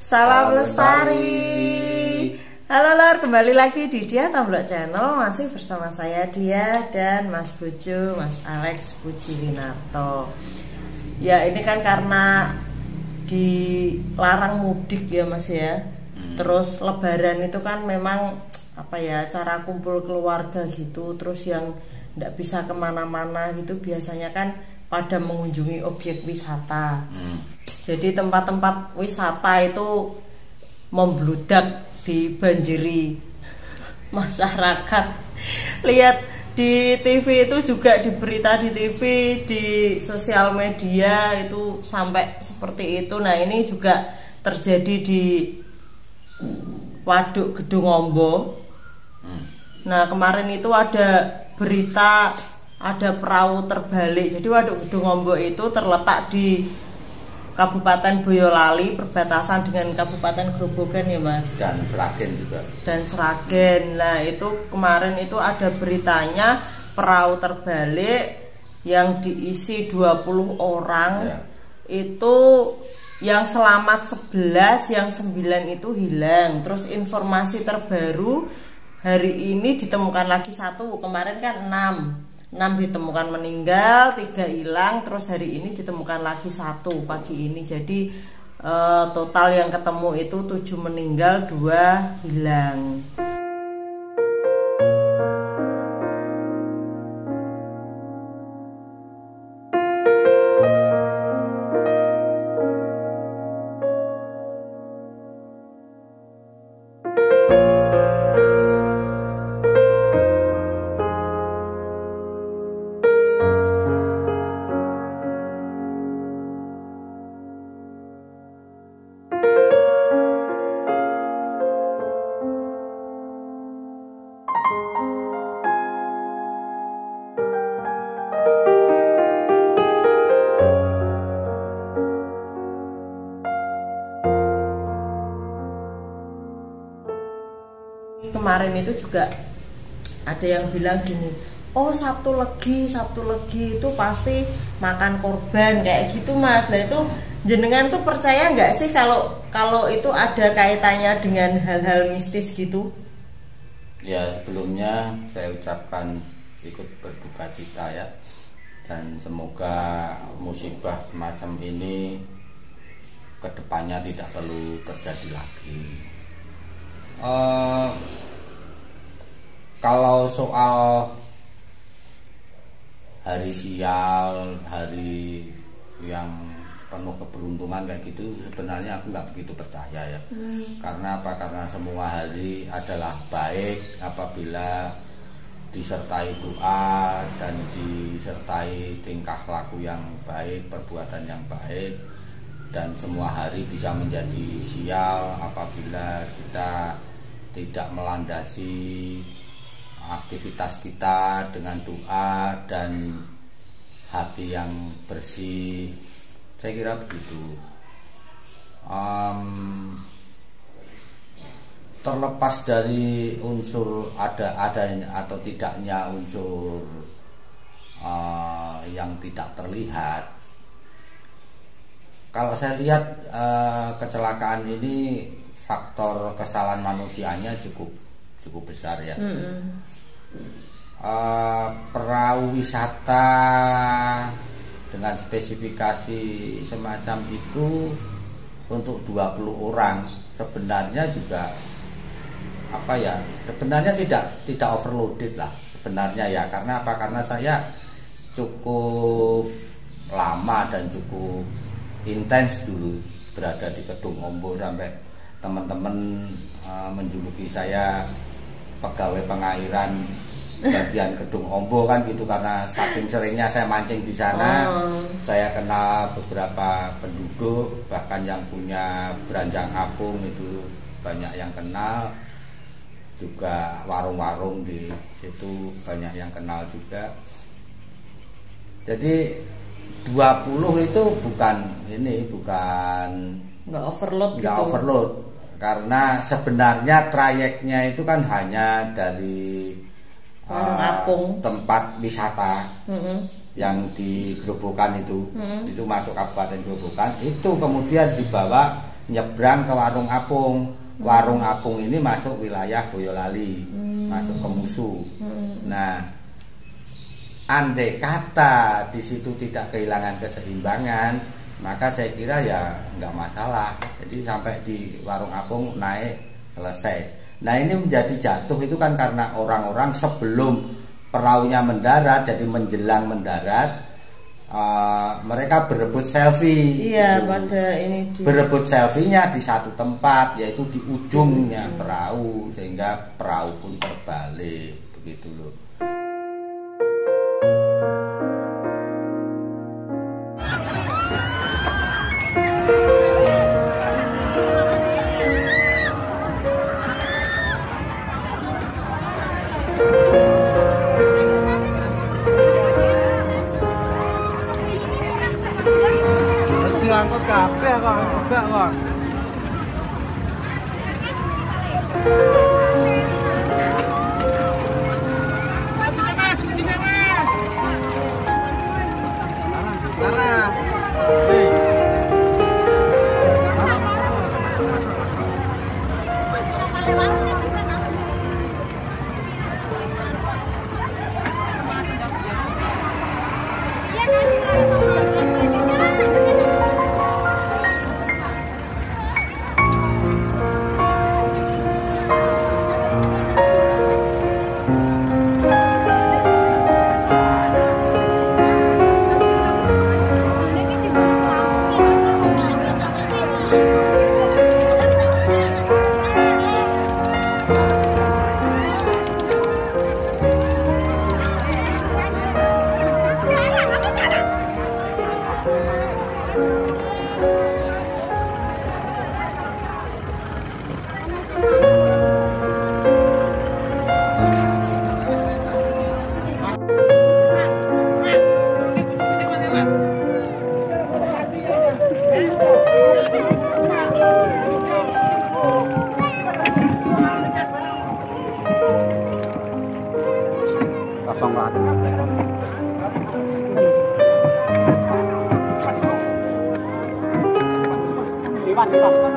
Salam Lestari. Halo lor, kembali lagi di Dia Tomblok Channel. Masih bersama saya Dia dan Mas Bojo, Mas Alex Pujiwinarto. Ya ini kan karena dilarang mudik ya Mas ya. Terus lebaran itu kan memang apa ya, acara kumpul keluarga gitu. Terus yang tidak bisa kemana-mana gitu biasanya kan pada mengunjungi objek wisata. Jadi tempat-tempat wisata itu membludak, dibanjiri masyarakat. Lihat di TV itu juga, di berita di TV, di sosial media itu sampai seperti itu. Nah ini juga terjadi di Waduk Gedung Ombo. Nah kemarin itu ada berita ada perahu terbalik. Jadi Waduk Gedung Ombo itu terletak di Kabupaten Boyolali, perbatasan dengan Kabupaten Grobogan ya Mas. Dan Sragen juga. Dan Sragen. Nah itu kemarin itu ada beritanya perahu terbalik yang diisi 20 orang ya. Itu yang selamat 11, yang 9 itu hilang. Terus informasi terbaru hari ini ditemukan lagi 1, kemarin kan 6 ditemukan meninggal, 3 hilang, terus hari ini ditemukan lagi 1 pagi ini. Jadi total yang ketemu itu 7 meninggal, 2 hilang. Kemarin itu juga ada yang bilang gini, oh Sabtu Legi itu pasti makan korban kayak gitu Mas. Nah itu jenengan tuh percaya nggak sih kalau itu ada kaitannya dengan hal-hal mistis gitu? Ya sebelumnya saya ucapkan ikut berduka cita ya, dan semoga musibah semacam ini kedepannya tidak perlu terjadi lagi. Kalau soal hari sial, hari yang penuh keberuntungan kayak gitu, sebenarnya aku nggak begitu percaya ya. Karena apa? Karena semua hari adalah baik apabila disertai doa dan disertai tingkah laku yang baik, perbuatan yang baik. Dan semua hari bisa menjadi sial apabila kita tidak melandasi aktivitas kita dengan doa dan hati yang bersih. Saya kira begitu. Terlepas dari unsur adanya atau tidaknya unsur yang tidak terlihat, kalau saya lihat kecelakaan ini faktor kesalahan manusianya cukup besar ya. Perahu wisata dengan spesifikasi semacam itu untuk 20 orang sebenarnya juga apa ya, sebenarnya tidak overloaded lah sebenarnya ya. Karena apa? Karena saya cukup lama dan cukup intens dulu berada di Gedung Ombo, sampai teman-teman menjuluki saya pegawai pengairan bagian Gedung Ombo kan gitu, karena saking seringnya saya mancing di sana. Saya kenal beberapa penduduk, bahkan yang punya beranjang apung itu banyak yang kenal, juga warung-warung di situ banyak yang kenal juga. Jadi 20 itu bukan nggak overload gitu. Overload, karena sebenarnya trayeknya itu kan hanya dari tempat wisata yang di Grobogan itu masuk Kabupaten Grobogan, itu kemudian dibawa nyebrang ke Warung Apung. Warung Apung ini masuk wilayah Boyolali, masuk ke Musu. Nah, andai kata di situ tidak kehilangan keseimbangan, maka saya kira ya nggak masalah. Jadi sampai di Warung Apung naik selesai. Nah, ini menjadi jatuh itu kan karena orang-orang sebelum perahunya mendarat, jadi menjelang mendarat, mereka berebut selfie. Iya, gitu. pada ini Berebut selfie-nya di satu tempat, yaitu di ujungnya perahu, sehingga perahu pun terbalik, begitu loh. Diangkut kabeh kok, mbak kok.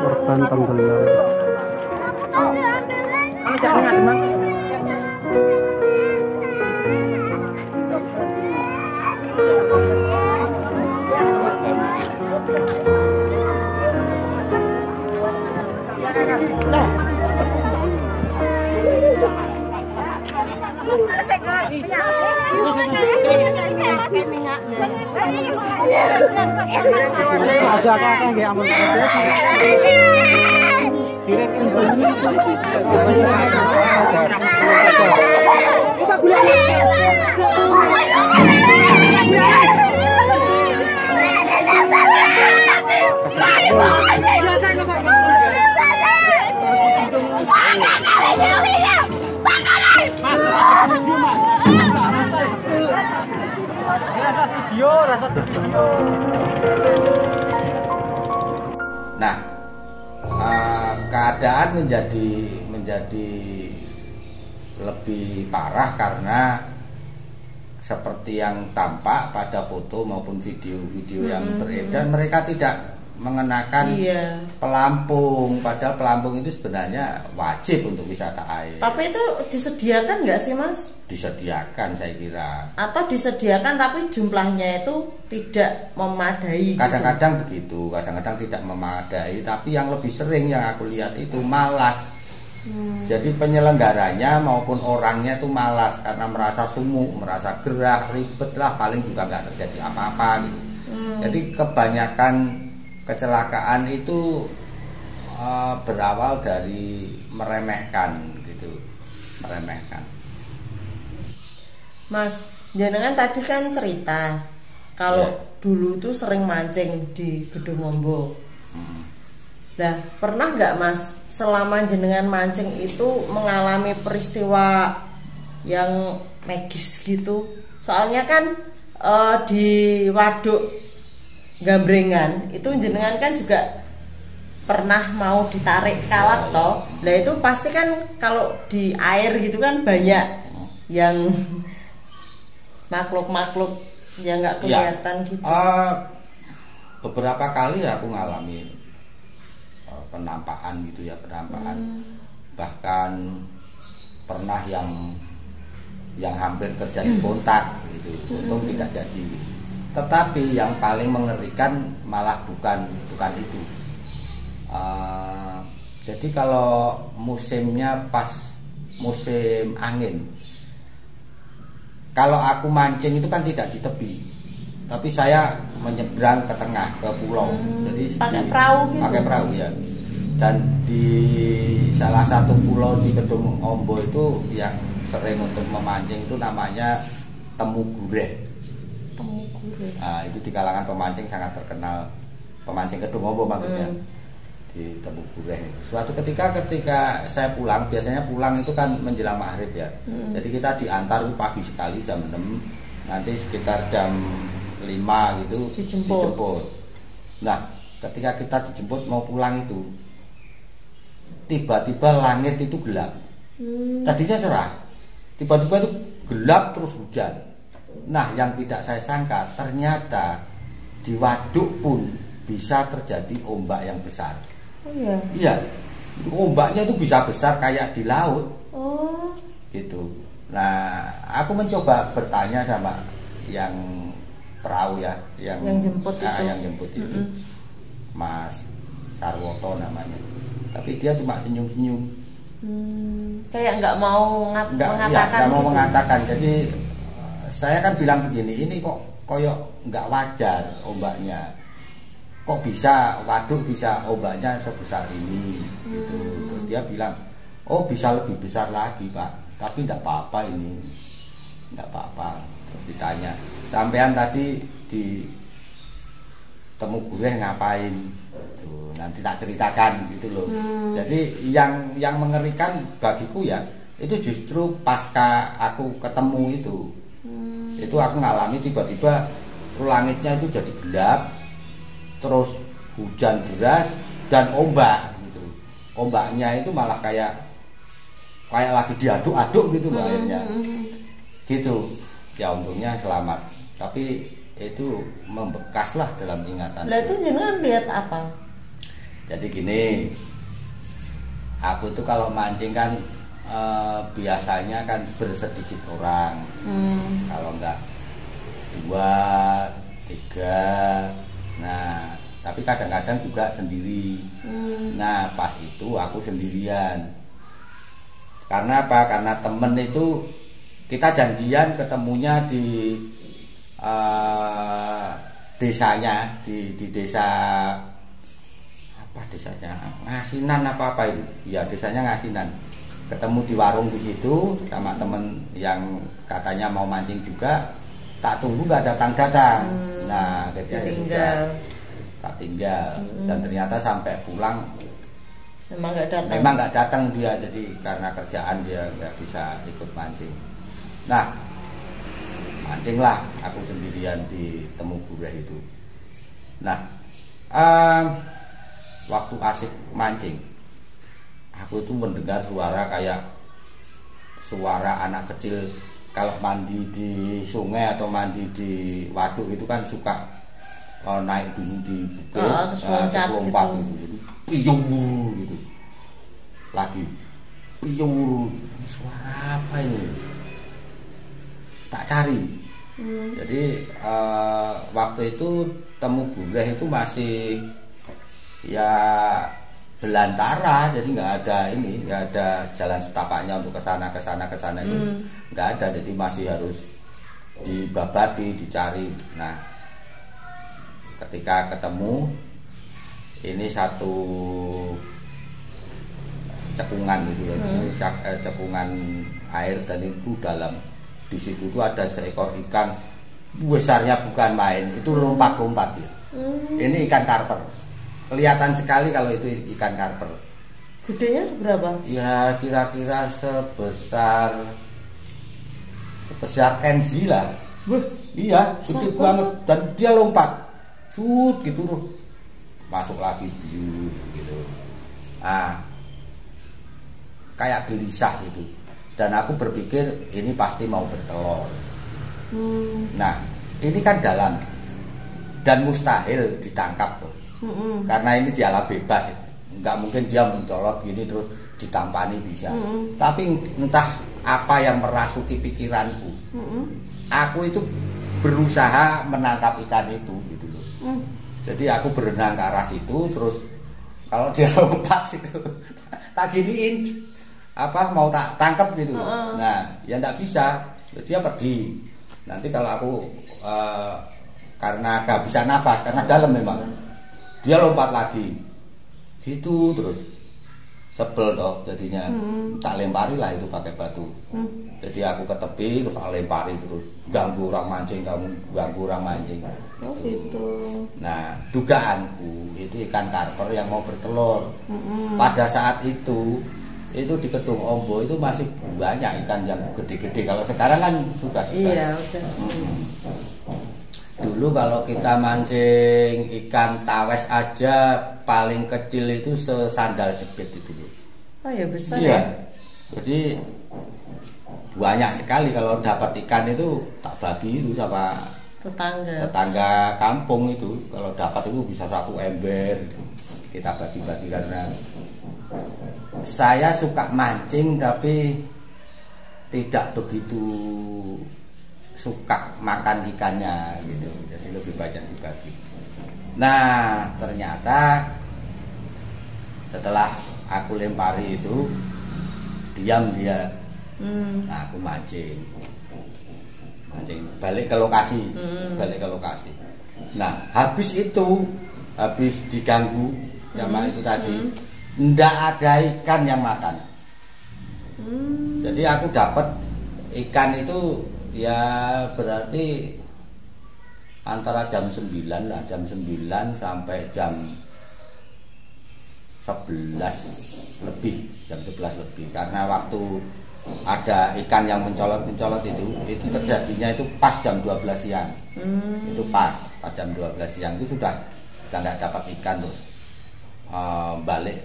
Korban tenggelam. Aja kakek nggih ampun. Nah, keadaan menjadi lebih parah karena seperti yang tampak pada foto maupun video-video yang beredar, mereka tidak mengenakan pelampung, padahal pelampung itu sebenarnya wajib untuk wisata air. Tapi itu disediakan nggak sih, Mas? Disediakan, saya kira. Atau disediakan tapi jumlahnya itu tidak memadai. Kadang-kadang begitu, kadang-kadang tidak memadai. Tapi yang lebih sering yang aku lihat itu malas. Jadi penyelenggaranya maupun orangnya itu malas karena merasa sumuk, merasa gerah, ribet lah, paling juga nggak terjadi apa-apa gitu. Jadi kebanyakan kecelakaan itu berawal dari meremehkan gitu, meremehkan. Mas, jenengan tadi kan cerita kalau dulu tuh sering mancing di Gedung Ombo. Nah, pernah nggak Mas selama jenengan mancing itu mengalami peristiwa yang magis gitu? Soalnya kan di waduk Gambrengan itu jenengan kan juga pernah mau ditarik kalak toh. Nah itu pasti kan kalau di air gitu kan banyak yang makhluk-makhluk yang nggak kelihatan gitu. Beberapa kali aku ngalami penampakan gitu ya, penampakan. Bahkan pernah yang hampir terjadi kontak gitu, untung tidak jadi. Tetapi yang paling mengerikan malah bukan itu. Jadi kalau musimnya pas musim angin, kalau aku mancing itu kan tidak di tepi, tapi saya menyeberang ke tengah, ke pulau. Jadi pakai perahu gitu. Pakai perahu ya. Dan di salah satu pulau di Kedung Ombo itu yang sering untuk memancing itu namanya Temu Gureh. Temu Gureh. Nah, itu di kalangan pemancing sangat terkenal, pemancing Kedung Ombo maksudnya. Di Temu Gureh. Suatu ketika saya pulang, biasanya pulang itu kan menjelang maghrib ya. Jadi kita diantar pagi sekali jam 6, nanti sekitar jam 5 gitu dijemput. Nah, ketika kita dijemput mau pulang itu tiba-tiba langit itu gelap. Tadinya cerah, tiba-tiba itu gelap terus hujan. Nah, yang tidak saya sangka ternyata di waduk pun bisa terjadi ombak yang besar. Oh iya. Iya. Ombaknya itu bisa besar kayak di laut. Oh. Gitu. Nah, aku mencoba bertanya sama yang perahu ya, yang jemput itu. Yang jemput itu. Mas Sarwoto namanya. Tapi dia cuma senyum-senyum. Kayak nggak mau mengatakan. Iya, nggak mau gitu. mengatakan. Jadi saya kan bilang begini, ini kok koyok nggak wajar ombaknya. Kok bisa waduk bisa ombaknya sebesar ini gitu. Terus dia bilang, oh bisa lebih besar lagi Pak, tapi enggak apa-apa ini, enggak apa-apa. Terus ditanya, sampean tadi di Temu Gureh ngapain? Tuh, nanti tak ceritakan gitu loh. Jadi yang mengerikan bagiku ya itu justru pasca aku ketemu itu aku ngalami tiba-tiba langitnya itu jadi gelap, terus hujan deras dan ombak gitu. Ombaknya itu malah kayak lagi diaduk-aduk gitu airnya. Gitu. Ya untungnya selamat. Tapi itu membekas lah dalam ingatan. Lah itu jenengan lihat apa? Jadi gini, aku tuh kalau mancing kan biasanya kan bersedikit orang. Kalau enggak 2, 3. Nah, tapi kadang-kadang juga sendiri. Nah, pas itu aku sendirian. Karena apa? Karena temen itu kita janjian ketemunya di desanya, di desa apa desanya? Ngasinan apa itu? Ya, desanya Ngasinan. Ketemu di warung di situ sama temen yang katanya mau mancing juga. Tak tunggu nggak datang-datang. Nah, ketika tak tinggal dan ternyata sampai pulang memang nggak datang dia, jadi karena kerjaan dia nggak bisa ikut mancing. Nah, mancinglah aku sendirian di Temu Gureh itu. Nah, waktu asik mancing, aku itu mendengar suara kayak suara anak kecil. Kalau mandi di sungai atau mandi di waduk itu kan suka naik dulu di bukit, lompat gitu, piyung gitu, lagi piyung. Suara apa ini? Tak cari. Jadi waktu itu Temu Gureh itu masih ya belantara, jadi nggak ada jalan setapaknya untuk kesana itu nggak ada, jadi masih harus dibabati, dicari. Nah, ketika ketemu ini satu cekungan gitu ya, cekungan air dan itu dalam. Di situ tuh ada seekor ikan besarnya bukan main, itu lompat-lompat ya. Ini ikan karper. Kelihatan sekali kalau itu ikan karper. Gedenya seberapa? Ya kira-kira sebesar NZ lah. Iya, gede banget dan dia lompat. Sut gitu tuh. Masuk lagi bius gitu. Ah. Kayak gelisah gitu. Dan aku berpikir ini pasti mau bertelur. Nah, ini kan dalam dan mustahil ditangkap tuh. Karena ini di alam bebas. nggak mungkin dia mencolot gini terus ditampani bisa. Tapi entah apa yang merasuki pikiranku, aku itu berusaha menangkap ikan itu gitu loh. Jadi aku berenang ke arah situ, terus kalau dia lompat itu tak giniin apa mau tak tangkap gitu. Nah ya nggak bisa, dia pergi. Nanti kalau aku karena gak bisa nafas karena dalam memang, dia lompat lagi gitu terus. Sebel toh jadinya, tak lempari lah itu pakai batu. Jadi aku ke tepi terus tak lempari terus, ganggu orang mancing, kamu ganggu orang mancing. Oh gitu. Nah dugaanku itu ikan karper yang mau bertelur. Pada saat itu di Kedung Ombo itu masih banyak ikan yang gede-gede. Kalau sekarang kan sudah. Iya udah. Dulu kalau kita mancing ikan tawes aja paling kecil itu sesandal jepit itu. Oh ya besar iya. ya. Jadi banyak sekali kalau dapat ikan itu tak bagi itu sama tetangga kampung itu. Kalau dapat itu bisa 1 ember kita bagi-bagi karena saya suka mancing tapi tidak begitu suka makan ikannya gitu, jadi lebih banyak dibagi. Nah ternyata setelah aku lempari itu diam dia. Nah aku mancing balik ke lokasi. Nah habis diganggu sama itu tadi, ndak ada ikan yang makan. Jadi aku dapat ikan itu ya berarti antara jam 9 lah, jam 9 sampai jam 11 lebih, karena waktu ada ikan yang mencolot itu terjadinya itu pas jam 12 siang. Itu pas jam 12 siang itu sudah nggak dapat ikan terus balik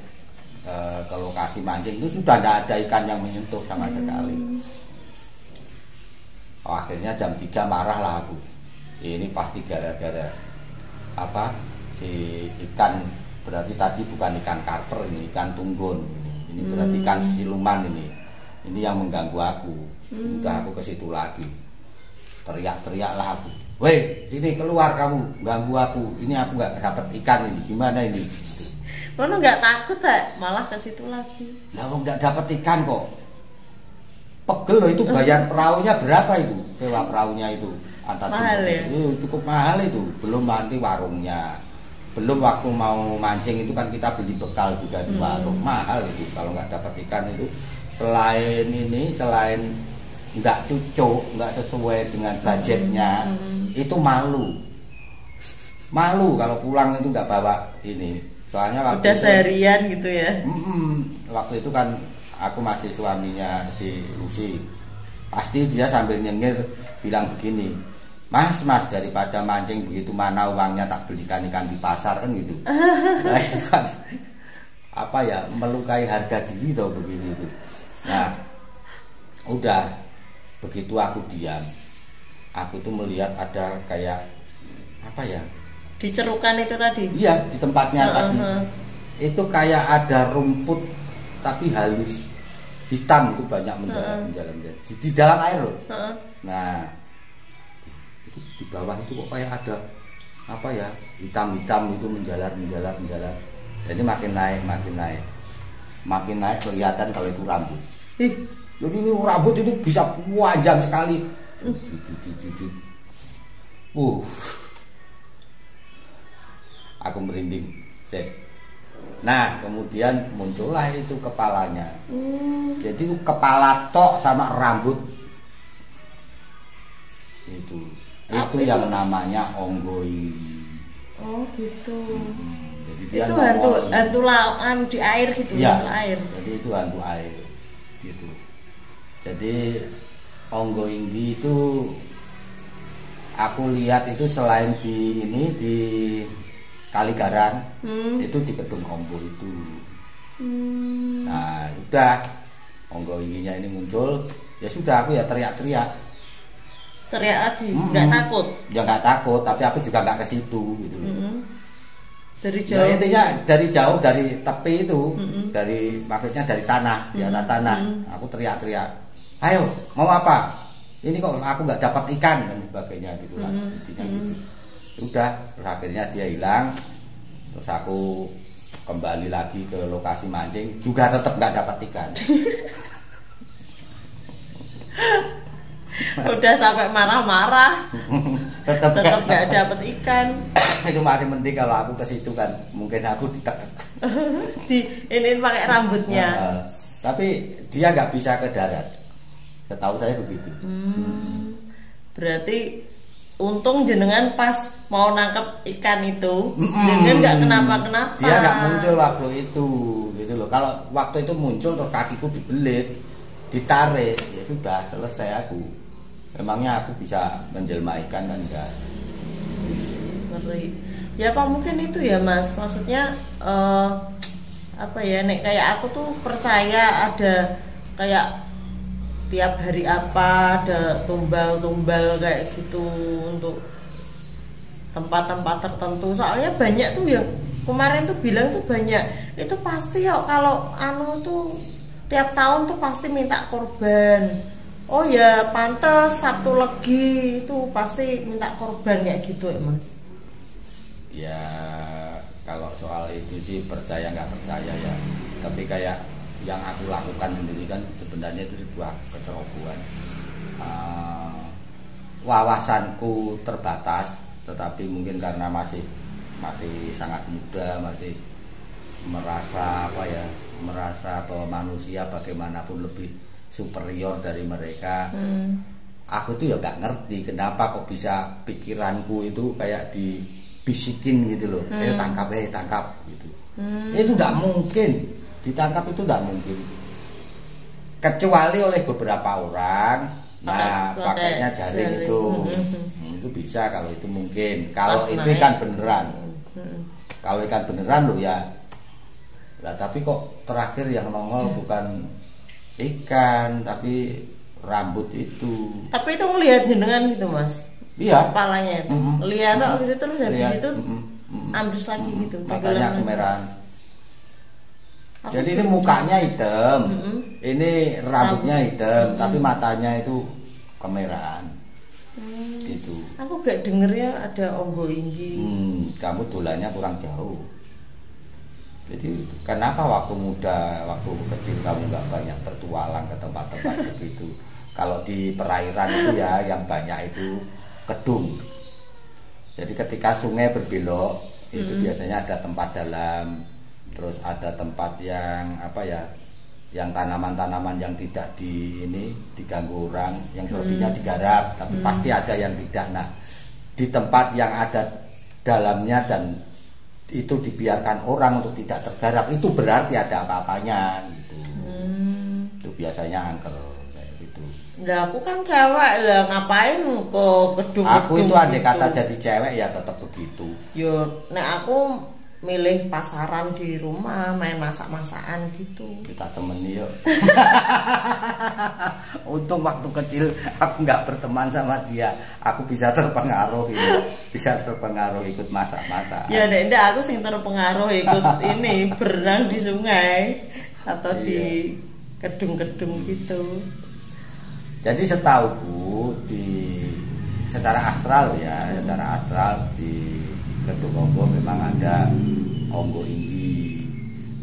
ke lokasi mancing itu sudah nggak ada ikan yang menyentuh sama sekali. Akhirnya jam 3 marah lah aku. Ini pasti gara-gara apa? Si ikan, berarti tadi bukan ikan karper, ini ikan tunggon. Ini berarti ikan siluman ini. Ini yang mengganggu aku. Udah aku ke situ lagi. Teriak-teriak lah aku. Weh, sini keluar kamu, ganggu aku. Ini aku nggak dapat ikan ini. Gimana ini? Lo nggak takut malah ke situ lagi? Lah nggak dapat ikan kok. Pegel loh itu, bayar perahunya berapa itu? Sewa perahunya itu mahal ya? Itu cukup mahal itu. Belum nanti warungnya, belum waktu mau mancing itu kan kita beli bekal juga di warung. Mahal itu kalau nggak dapat ikan itu. Selain nggak cocok, nggak sesuai dengan budgetnya, itu malu kalau pulang itu nggak bawa ini. Soalnya waktu udah seharian gitu ya. Waktu itu kan aku masih suaminya si Lucy. Pasti dia sambil nyengir bilang begini, Mas daripada mancing begitu mana uangnya tak belikan ikan di pasar kan gitu. Nah itu kan apa ya, melukai harga diri tau begini itu. Nah udah begitu aku diam, aku tuh melihat ada kayak apa ya, di cerukan itu tadi. Iya di tempatnya tadi. Itu kayak ada rumput tapi halus hitam itu banyak menjalar di dalam air loh. Nah itu di bawah itu kok kayak ada apa ya, hitam itu menjalar. Jadi makin naik kelihatan kalau itu rambut. Jadi ini rambut itu bisa panjang sekali. Aku merinding. Nah kemudian muncullah itu kepalanya. Jadi kepala tok sama rambut itu yang namanya onggoi. Oh gitu. Jadi dia itu hantu laut di air gitu ya, hantu air. Jadi itu hantu air gitu. Jadi onggoi itu aku lihat itu selain di Kaligarang, itu di Kedung Ombo itu. Nah udah onggoi-nya ini muncul, ya sudah aku ya teriak lagi, nggak takut? Ya nggak takut, tapi aku juga nggak ke situ gitu. Dari Ya, jauh. intinya dari jauh, dari tepi itu, dari maksudnya dari tanah, di atas tanah. Aku teriak-teriak, ayo mau apa? Ini kok aku nggak dapat ikan dan sebagainya gitu lah. Intinya gitu. Udah, terus akhirnya dia hilang. Terus aku kembali lagi ke lokasi mancing, juga tetap nggak dapat ikan. Udah sampai marah-marah, tetap nggak dapet ikan. Itu masih penting kalau aku ke situ kan, mungkin aku ditekek. Ini pakai rambutnya. Tapi dia nggak bisa ke darat, setahu saya begitu. Berarti untung jenengan pas mau nangkep ikan itu, jenengan nggak kenapa-kenapa. Dia nggak muncul waktu itu, gitu loh. Kalau waktu itu muncul terus kakiku dibelit, ditarik, ya sudah selesai aku. Emangnya aku bisa menjelma ikan kan enggak? Ngeri. Ya apa mungkin itu ya Mas, maksudnya apa ya, nek kayak aku tuh percaya ada kayak tiap hari apa ada tumbal-tumbal kayak gitu untuk tempat-tempat tertentu. Soalnya banyak tuh ya, kemarin tuh bilang tuh banyak, itu pasti ya kalau anu tuh tiap tahun tuh pasti minta korban. Oh ya pantes Sabtu Legi itu pasti minta korban kayak gitu ya Mas. Ya kalau soal itu sih percaya nggak percaya ya. Tapi kayak yang aku lakukan sendiri kan sebenarnya itu sebuah kecerobohan. Wawasanku terbatas, tetapi mungkin karena masih sangat muda, masih merasa merasa bahwa manusia bagaimanapun lebih superior dari mereka. Aku tuh ya nggak ngerti kenapa kok bisa pikiranku itu kayak dibisikin gitu loh. Tangkap gitu. Itu nggak mungkin, ditangkap itu nggak mungkin, kecuali oleh beberapa orang. Nah, pakainya jaring itu. Itu bisa kalau itu mungkin. Kalau itu ikan beneran. Kalau ikan beneran loh ya. Lah tapi kok terakhir yang nongol bukan ikan tapi rambut itu. Tapi itu ngelihat jenengan gitu Mas. Iya. Kepalanya itu. Lihat gitu terus habis Lihat. itu ambles lagi gitu. Matanya kemerahan. Jadi ini mukanya hitam, ini rambutnya hitam, tapi matanya itu kemerahan. Gitu. Aku gak denger ya ada onggo inggi. Kamu dolannya kurang jauh. Jadi kenapa waktu muda, waktu kecil kamu nggak banyak bertualang ke tempat-tempat begitu? Kalau di perairan itu ya yang banyak itu kedung. Jadi ketika sungai berbelok itu biasanya ada tempat dalam, terus ada tempat yang apa ya, yang tanaman-tanaman yang tidak diganggu orang, yang selebihnya digarap, tapi pasti ada yang tidak. Nah, di tempat yang ada dalamnya dan itu dibiarkan orang untuk tidak tergarap, itu berarti ada apa-apanya gitu. Itu biasanya angker kayak gitu. Nah aku kan cewek lah, ngapain ke gedung-gedung Aku itu andai gitu. kata jadi cewek ya tetap begitu. Yo, nek aku milih pasaran di rumah, main masak-masakan gitu. Kita temeni yuk. Untung waktu kecil aku nggak berteman sama dia, aku bisa terpengaruh ikut masak-masak. Ya ndak aku sing terpengaruh ikut ini berenang di sungai atau di gedung-gedung gitu. Jadi setahuku secara astral ya, secara astral di Gedung Onggo memang ada onggo inggi,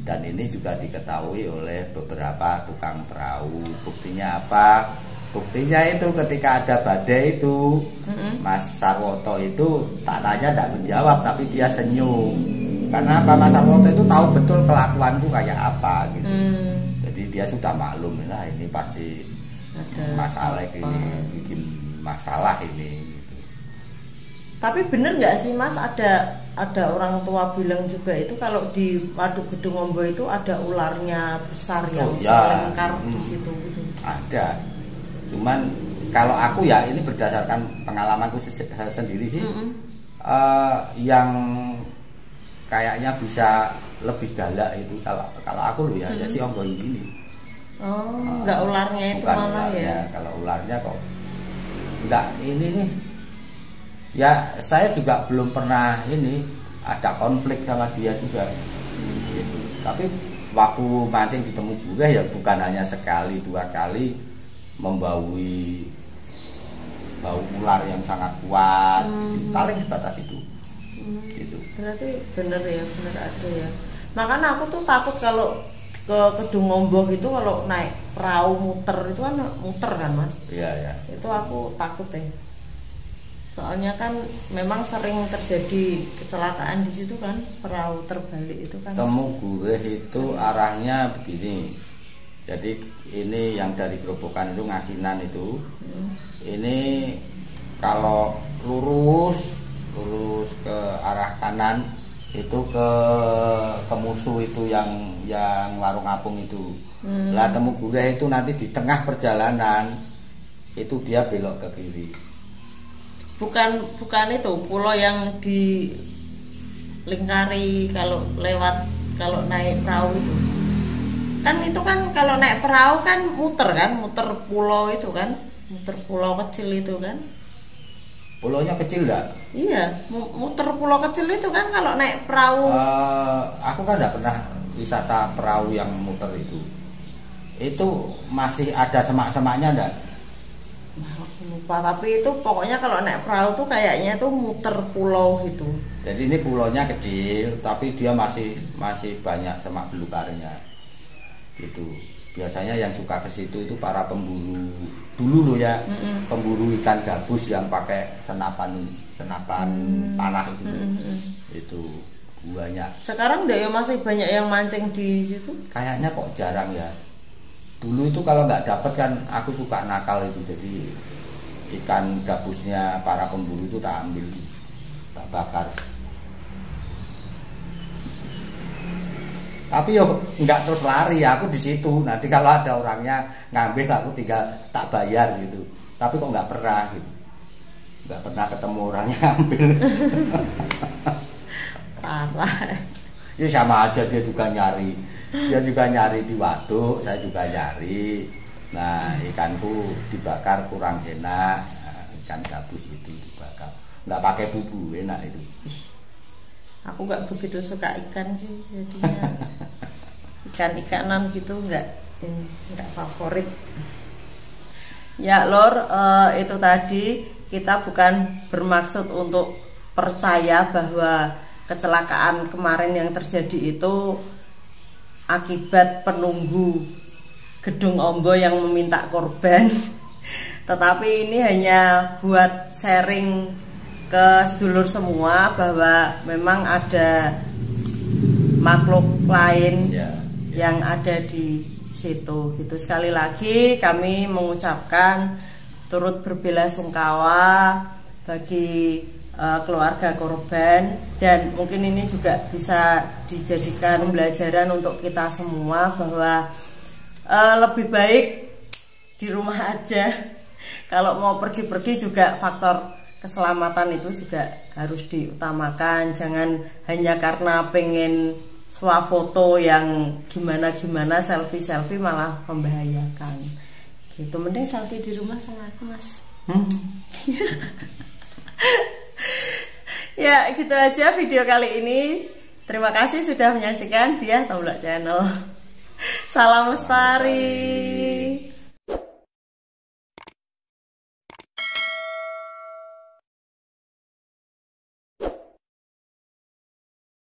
dan ini juga diketahui oleh beberapa tukang perahu. Buktinya apa? Buktinya itu ketika ada badai itu, Mas Sarwoto itu tak tanya tidak menjawab, tapi dia senyum. Karena apa? Mas Sarwoto itu tahu betul kelakuanku kayak apa gitu. Jadi dia sudah maklum, nah ini pasti Mas Alek ini bikin masalah ini. Tapi bener nggak sih Mas, ada orang tua bilang juga itu kalau di Waduk Gedung Onggo itu ada ularnya besar yang melingkar di situ gitu. Ada. Cuman kalau aku ya ini berdasarkan pengalamanku sendiri sih, yang kayaknya bisa lebih galak itu kalau aku loh ya, ya si onggo ini. Oh, nggak ularnya itu bukan malah ularnya. ya. Kalau ularnya kok enggak ini nih. Ya saya juga belum pernah ada konflik sama dia juga gitu. Tapi waktu mancing di Temu Gureh ya bukan hanya sekali 2 kali membaui bau ular yang sangat kuat, paling sebatas itu. Gitu. Berarti bener ya, bener ada ya. Makanya aku tuh takut kalau ke Kedung Ombok itu kalau naik perahu muter itu kan muter kan Mas? Iya ya. Itu aku takut ya. Soalnya kan memang sering terjadi kecelakaan di situ kan, perahu terbalik itu kan. Temu Gureh itu arahnya begini. Jadi ini yang dari Gerobokan itu Ngasinan itu. Ini kalau lurus ke arah kanan itu ke musuh itu yang warung apung itu. Lah Temu Gureh itu nanti di tengah perjalanan itu dia belok ke kiri. Bukan itu pulau yang dilingkari kalau naik perahu itu. Kan itu kan kalau naik perahu kan muter pulau itu kan, muter pulau kecil itu kan. Pulaunya kecil enggak? Iya, muter pulau kecil itu kan kalau naik perahu. Aku kan enggak pernah wisata perahu yang muter itu. Itu masih ada semak-semaknya enggak? Lupa, tapi itu pokoknya kalau naik perahu tuh kayaknya tuh muter pulau gitu. Jadi ini pulaunya kecil tapi dia masih banyak semak belukarnya gitu. Biasanya yang suka ke situ itu para pemburu dulu loh ya, pemburu ikan gabus yang pakai senapan panah itu. Itu banyak. Sekarang udah ya masih banyak yang mancing di situ. Kayaknya kok jarang ya. Dulu itu kalau nggak dapet kan aku suka nakal itu, jadi ikan gabusnya para pemburu itu tak ambil, tak bakar. Tapi yo nggak terus lari, aku di situ. Nanti kalau ada orangnya ngambil aku tinggal tak bayar gitu. Tapi kok nggak pernah gitu, nggak pernah ketemu orangnya ngambil. Parah. Ya sama aja, dia juga nyari di waduk, saya juga nyari. Nah ikanku dibakar kurang enak, ikan gabus itu dibakar nggak pakai bumbu, enak itu. Aku nggak begitu suka ikan sih, jadinya ikan-ikanan gitu nggak favorit. Ya Lor, itu tadi kita bukan bermaksud untuk percaya bahwa kecelakaan kemarin yang terjadi itu akibat penunggu Gedung Ombo yang meminta korban. Tetapi ini hanya buat sharing ke sedulur semua bahwa memang ada makhluk lain yang ada di situ gitu. Sekali lagi kami mengucapkan turut berbelasungkawa bagi keluarga korban, dan mungkin ini juga bisa dijadikan pembelajaran untuk kita semua bahwa lebih baik di rumah aja. Kalau mau pergi-pergi juga faktor keselamatan itu juga harus diutamakan. Jangan hanya karena pengen swafoto yang gimana-gimana, selfie malah membahayakan gitu. Mending selfie di rumah sama aku Mas. Ya gitu aja video kali ini. Terima kasih sudah menyaksikan Diah Tombolak Channel. Salam lestari.